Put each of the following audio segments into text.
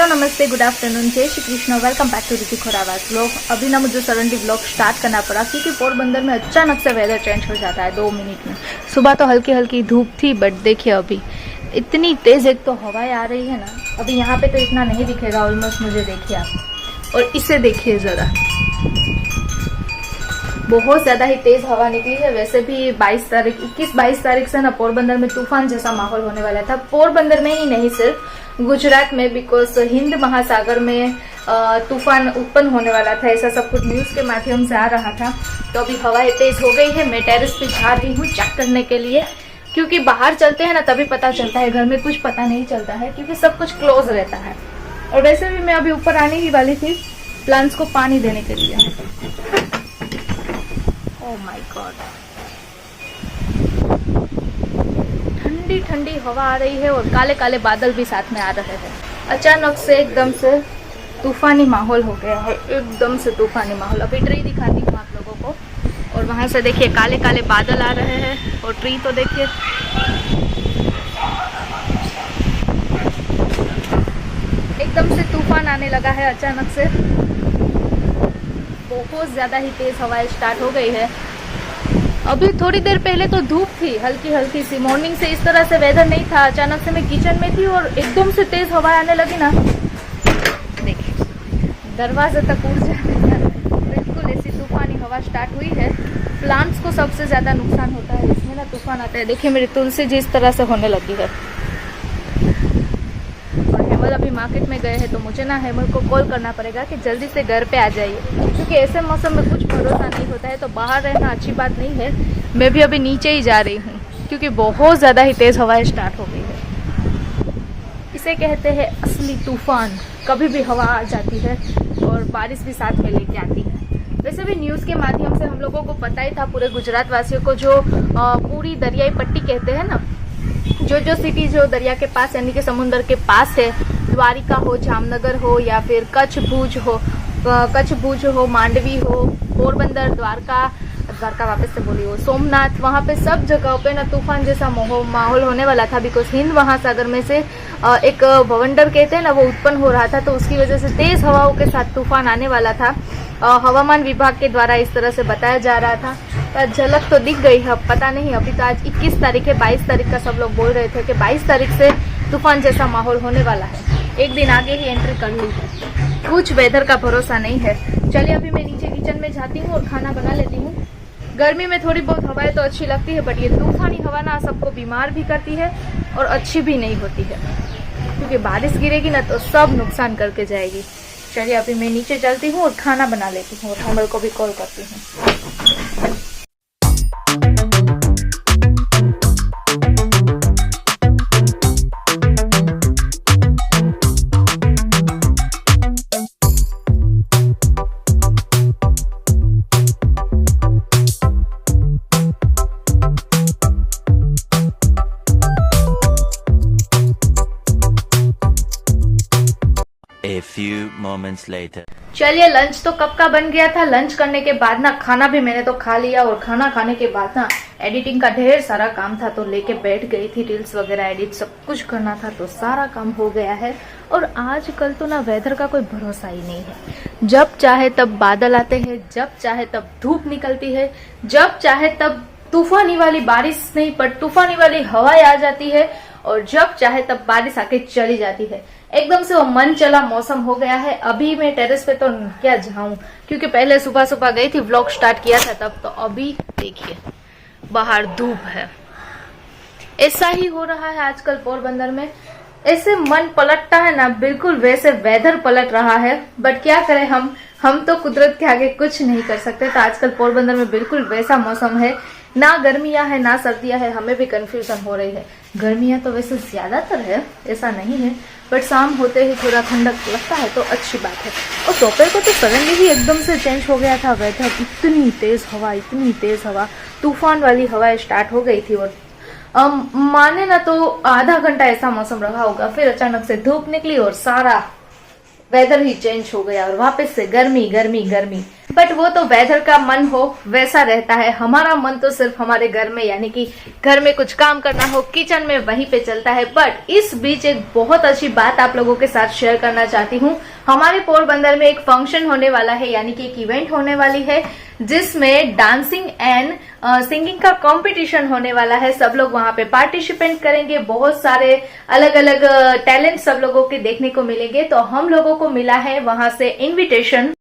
Hello नमस्ते good afternoon जय Shri Krishna welcome back to Hrithik Khorawas blog. अभी ना मुझे सडनली ब्लॉग स्टार्ट करना पड़ा क्योंकि पोरबंदर में अचानक से वेदर चेंज हो जाता है 2 मिनट में। सुबह तो हल्की हल्की धूप थी बट देखिए अभी इतनी तेज एक तो हवाएं आ रही है ना। अभी यहाँ पे तो इतना नहीं दिखेगा ऑलमोस्ट, मुझे देखिए आप और इसे देखिए जरा, बहुत ज्यादा ही तेज हवा निकली है। वैसे भी 21-22 तारीख से ना पोरबंदर में तूफान जैसा माहौल होने वाला था। पोरबंदर में ही नहीं सिर्फ गुजरात में, बिकॉज हिंद महासागर में तूफान उत्पन्न होने वाला था, ऐसा सब कुछ न्यूज के माध्यम से आ रहा था। तो अभी हवाएं तेज हो गई है। मैं टेरेस पे जा रही हूँ चेक करने के लिए, क्योंकि बाहर चलते हैं ना तभी पता चलता है, घर में कुछ पता नहीं चलता है क्योंकि सब कुछ क्लोज रहता है। और वैसे भी मैं अभी ऊपर आने ही वाली थी प्लांट्स को पानी देने के लिए। ओह माय गॉड, ठंडी ठंडी हवा आ रही है और काले काले बादल भी साथ में आ रहे हैं। अचानक से एकदम से तूफानी माहौल हो गया है, एकदम से तूफानी माहौल। अभी ट्री दिखाती हूँ आप लोगों को, और वहां से देखिए काले काले बादल आ रहे हैं और ट्री तो देखिए एकदम से तूफान आने लगा है अचानक से। बहुत ज्यादा ही तेज हवाएं स्टार्ट हो गई है। अभी थोड़ी देर पहले तो धूप थी हल्की हल्की सी, मॉर्निंग से इस तरह से वेदर नहीं था। अचानक से मैं किचन में थी और एकदम से तेज हवा आने लगी ना, देखिए दरवाजे तक उड़ जाने बिल्कुल ऐसी तूफानी हवा स्टार्ट हुई है। प्लांट्स को सबसे ज्यादा नुकसान होता है इसमें ना, तूफान आता है। देखिए मेरी तुलसी जिस तरह से होने लगी है। और हेमल अभी मार्केट में गए हैं तो मुझे ना हेमल को कॉल करना पड़ेगा कि जल्दी से घर पे आ जाइए, क्योंकि ऐसे मौसम में कुछ भरोसा नहीं होता है। तो बाहर रहना अच्छी बात नहीं है। मैं भी अभी नीचे ही जा रही हूँ क्योंकि बहुत ज़्यादा ही तेज़ हवाएं स्टार्ट हो गई है। इसे कहते हैं असली तूफान। कभी भी हवा आ जाती है और बारिश भी साथ में लेके आती है। वैसे भी न्यूज़ के माध्यम से हम लोगों को पता ही था, पूरे गुजरात वासियों को, जो पूरी दरियाई पट्टी कहते हैं ना, जो सिटी जो दरिया के पास यानी कि समुद्र के पास है, द्वारिका हो, जामनगर हो या फिर कच्छ भुज हो, मांडवी हो, पोरबंदर, द्वारका वापस से बोली हो, सोमनाथ, वहाँ पे सब जगहों पे ना तूफान जैसा माहौल होने वाला था। बिकॉज हिंद महासागर में से एक भवंडर कहते हैं ना, वो उत्पन्न हो रहा था, तो उसकी वजह से तेज हवाओं के साथ तूफान आने वाला था। हवामान विभाग के द्वारा इस तरह से बताया जा रहा था। झलक तो दिख गई है, पता नहीं। अभी तो आज 21 तारीख है, 22 तारीख का सब लोग बोल रहे थे कि 22 तारीख से तूफान जैसा माहौल होने वाला है। एक दिन आगे ही एंट्री कर ली है, कुछ वेदर का भरोसा नहीं है। चलिए अभी मैं नीचे किचन में जाती हूँ और खाना बना लेती हूँ। गर्मी में थोड़ी बहुत हवाएं तो अच्छी लगती है, बट ये तूफानी हवा ना सबको बीमार भी करती है और अच्छी भी नहीं होती है, क्योंकि बारिश गिरेगी ना तो सब नुकसान करके जाएगी। चलिए अभी मैं नीचे चलती हूँ और खाना बना लेती हूँ और हेमल को भी कॉल करती हूँ। A few moments later. चलिए लंच तो कब का बन गया था। लंच करने के बाद ना खाना भी मैंने तो खा लिया, और खाना खाने के बाद ना एडिटिंग का ढेर सारा काम था तो लेके बैठ गई थी। रील्स वगैरह एडिट सब कुछ करना था, तो सारा काम हो गया है। और आजकल तो ना वेदर का कोई भरोसा ही नहीं है। जब चाहे तब बादल आते हैं, जब चाहे तब धूप निकलती है, जब चाहे तब तूफानी वाली बारिश नहीं पर तूफानी वाली हवाएं आ जाती है, और जब चाहे तब बारिश आके चली जाती है। एकदम से वो मन चला मौसम हो गया है। अभी मैं टेरेस पे तो क्या जाऊं, क्योंकि पहले सुबह सुबह गई थी, व्लॉग स्टार्ट किया था तब। तो अभी देखिए बाहर धूप है। ऐसा ही हो रहा है आजकल पोरबंदर में। ऐसे मन पलटता है ना, बिल्कुल वैसे वेदर पलट रहा है। बट क्या करें, हम तो कुदरत के आगे कुछ नहीं कर सकते। तो आजकल पोरबंदर में बिल्कुल वैसा मौसम है, ना गर्मियां है ना सर्दियां है। हमें भी कंफ्यूजन हो रही है। गर्मियां तो वैसे ज्यादातर है, ऐसा नहीं है, बट शाम होते ही थोड़ा ठंडक लगता है तो अच्छी बात है। और दोपहर को तो सडनली ही एकदम से चेंज हो गया था वेदर। इतनी तेज हवा, तूफान वाली हवा स्टार्ट हो गई थी। और माने ना तो आधा घंटा ऐसा मौसम रहा होगा, फिर अचानक से धूप निकली और सारा वेदर ही चेंज हो गया और वापस से गर्मी। बट वो तो वेदर का मन हो वैसा रहता है, हमारा मन तो सिर्फ हमारे घर में, यानी कि घर में कुछ काम करना हो किचन में वहीं पे चलता है। बट इस बीच एक बहुत अच्छी बात आप लोगों के साथ शेयर करना चाहती हूँ। हमारे पोरबंदर में एक फंक्शन होने वाला है, यानी कि एक इवेंट होने वाली है जिसमें डांसिंग एंड सिंगिंग का कंपटीशन होने वाला है। सब लोग वहां पे पार्टिसिपेट करेंगे, बहुत सारे अलग अलग टैलेंट सब लोगों के देखने को मिलेंगे। तो हम लोगों को मिला है वहां से इनविटेशन।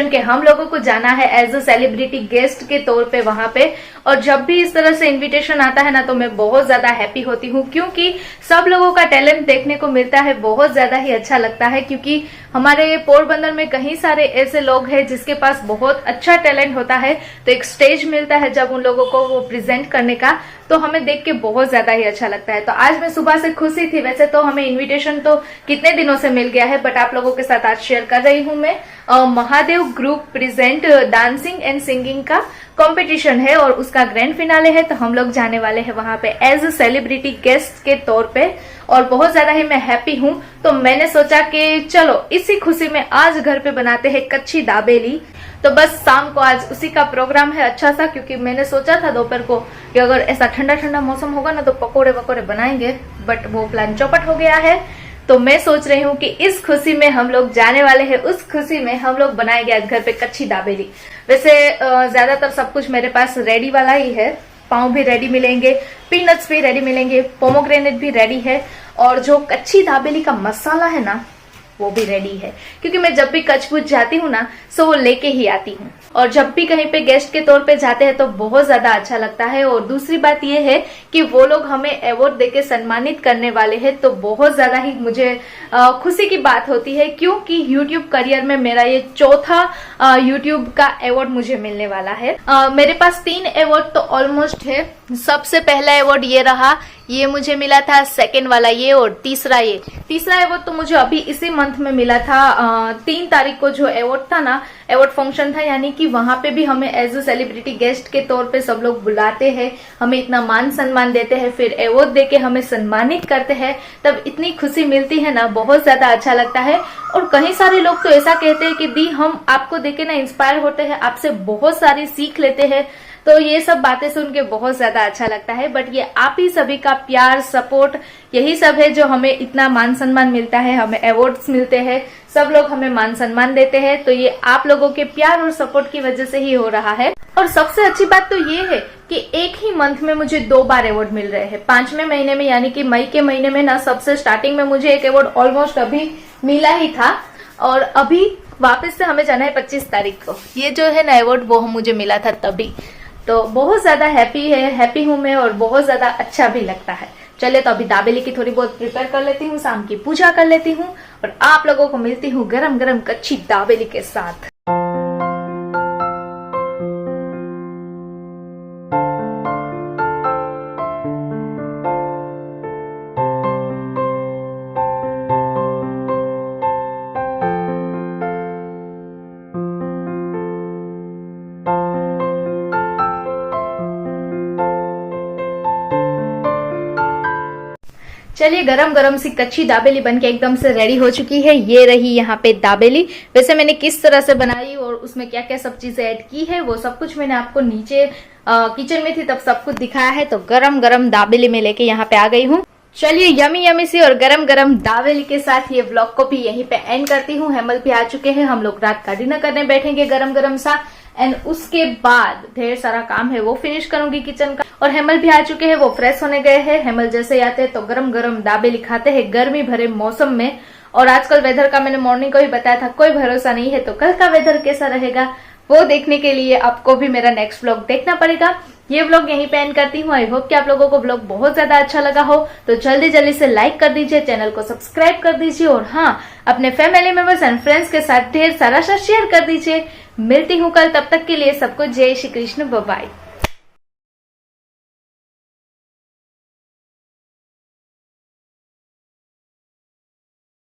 के हम लोगों को जाना है एज अ सेलिब्रिटी गेस्ट के तौर पे वहां पे। और जब भी इस तरह से इनविटेशन आता है ना तो मैं बहुत ज्यादा हैप्पी होती हूँ, क्योंकि सब लोगों का टैलेंट देखने को मिलता है, बहुत ज्यादा ही अच्छा लगता है। क्योंकि हमारे पोरबंदर में कई सारे ऐसे लोग हैं जिसके पास बहुत अच्छा टैलेंट होता है, तो एक स्टेज मिलता है जब उन लोगों को वो प्रेजेंट करने का, तो हमें देख के बहुत ज्यादा ही अच्छा लगता है। तो आज मैं सुबह से खुशी थी। वैसे तो हमें इनविटेशन तो कितने दिनों से मिल गया है, बट आप लोगों के साथ आज शेयर कर रही हूँ मैं। Mahadev group present dancing and singing का कंपटीशन है और उसका ग्रैंड फिनाले है। तो हम लोग जाने वाले हैं वहां पे एज अ सेलिब्रिटी गेस्ट के तौर पे, और बहुत ज्यादा ही मैं हैप्पी हूँ। तो मैंने सोचा कि चलो इसी खुशी में आज घर पे बनाते हैं कच्ची दाबेली। तो बस शाम को आज उसी का प्रोग्राम है अच्छा सा, क्योंकि मैंने सोचा था दोपहर को कि अगर ऐसा ठंडा ठंडा मौसम होगा ना तो पकोड़े वकोड़े बनाएंगे, बट वो प्लान चौपट हो गया है। तो मैं सोच रही हूँ कि इस खुशी में हम लोग जाने वाले हैं, उस खुशी में हम लोग बनाएंगे आज घर पे कच्ची दाबेली। वैसे ज्यादातर सब कुछ मेरे पास रेडी वाला ही है, पाव भी रेडी मिलेंगे, पीनट्स भी रेडी मिलेंगे, पोमोग्रेनेट भी रेडी है, और जो कच्ची दाबेली का मसाला है ना वो भी रेडी है। क्योंकि मैं जब भी कच्छ-पुच्छ जाती हूँ ना सो वो लेके ही आती हूँ, और जब भी कहीं पे गेस्ट के तौर पे जाते हैं तो बहुत ज्यादा अच्छा लगता है। और दूसरी बात ये है कि वो लोग हमें अवार्ड देके सम्मानित करने वाले हैं, तो बहुत ज्यादा ही मुझे खुशी की बात होती है, क्योंकि यूट्यूब करियर में मेरा ये चौथा यूट्यूब का अवार्ड मुझे मिलने वाला है। मेरे पास 3 अवार्ड तो ऑलमोस्ट है। सबसे पहला अवार्ड ये रहा, ये मुझे मिला था, सेकंड वाला ये, और तीसरा अवार्ड तो मुझे अभी इसी मंथ में मिला था। 3 तारीख को जो अवार्ड था ना, अवार्ड फंक्शन था, यानी कि वहां पे भी हमें एज अ सेलिब्रिटी गेस्ट के तौर पे सब लोग बुलाते हैं, हमें इतना मान सम्मान देते हैं, फिर अवार्ड देके हमें सम्मानित करते हैं, तब इतनी खुशी मिलती है ना, बहुत ज्यादा अच्छा लगता है। और कई सारे लोग तो ऐसा कहते हैं कि दी हम आपको देखे ना इंस्पायर होते हैं, आपसे बहुत सारी सीख लेते हैं। तो ये सब बातें सुन के बहुत ज्यादा अच्छा लगता है। बट ये आप ही सभी का प्यार, सपोर्ट, यही सब है जो हमें इतना मान सम्मान मिलता है, हमें अवार्ड्स मिलते हैं, सब लोग हमें मान सम्मान देते हैं। तो ये आप लोगों के प्यार और सपोर्ट की वजह से ही हो रहा है। और सबसे अच्छी बात तो ये है कि एक ही मंथ में मुझे 2 बार अवार्ड मिल रहे हैं। 5वें महीने में, यानी कि मई के महीने में ना, सबसे स्टार्टिंग में मुझे एक अवार्ड ऑलमोस्ट अभी मिला ही था, और अभी वापस से हमें जाना है 25 तारीख को। ये जो है ना अवार्ड वो मुझे मिला था तभी। तो बहुत ज्यादा हैप्पी हूँ मैं, और बहुत ज्यादा अच्छा भी लगता है। चलिए तो अभी दाबेली की थोड़ी बहुत प्रिपेयर कर लेती हूँ, शाम की पूजा कर लेती हूँ, और आप लोगों को मिलती हूँ गरम गरम कच्ची दाबेली के साथ। चलिए गरम गरम सी कच्ची दाबेली बनके एकदम से रेडी हो चुकी है। ये रही यहाँ पे दाबेली। वैसे मैंने किस तरह से बनाई और उसमें क्या क्या सब चीजें ऐड की है वो सब कुछ मैंने आपको नीचे किचन में थी तब सब कुछ दिखाया है। तो गरम गरम दाबेली में लेके यहाँ पे आ गई हूँ। चलिए यमी यमी सी और गरम गरम दाबेली के साथ ये व्लॉग को भी यहीं पे एंड करती हूँ। हेमल भी आ चुके हैं, हम लोग रात का डिनर करने बैठेंगे गरम गरम सा, एंड उसके बाद ढेर सारा काम है वो फिनिश करूंगी किचन का। और हेमल भी आ चुके हैं, वो फ्रेश होने गए हैं। हेमल जैसे ही आते हैं तो गरम गरम दाबेली खाते हैं गर्मी भरे मौसम में। और आजकल वेदर का मैंने मॉर्निंग को ही बताया था, कोई भरोसा नहीं है, तो कल का वेदर कैसा रहेगा वो देखने के लिए आपको भी मेरा नेक्स्ट व्लॉग देखना पड़ेगा। ये व्लॉग यहीं पे एंड करती हूँ। आई होप कि आप लोगों को व्लॉग बहुत ज्यादा अच्छा लगा हो, तो जल्दी जल्दी से लाइक कर दीजिए, चैनल को सब्सक्राइब कर दीजिए, और हाँ अपने फैमिली मेंबर्स एंड फ्रेंड्स के साथ ढेर सारा शेयर कर दीजिए। मिलती हूँ कल, तब तक के लिए सबको जय श्री कृष्ण, बाय बाय।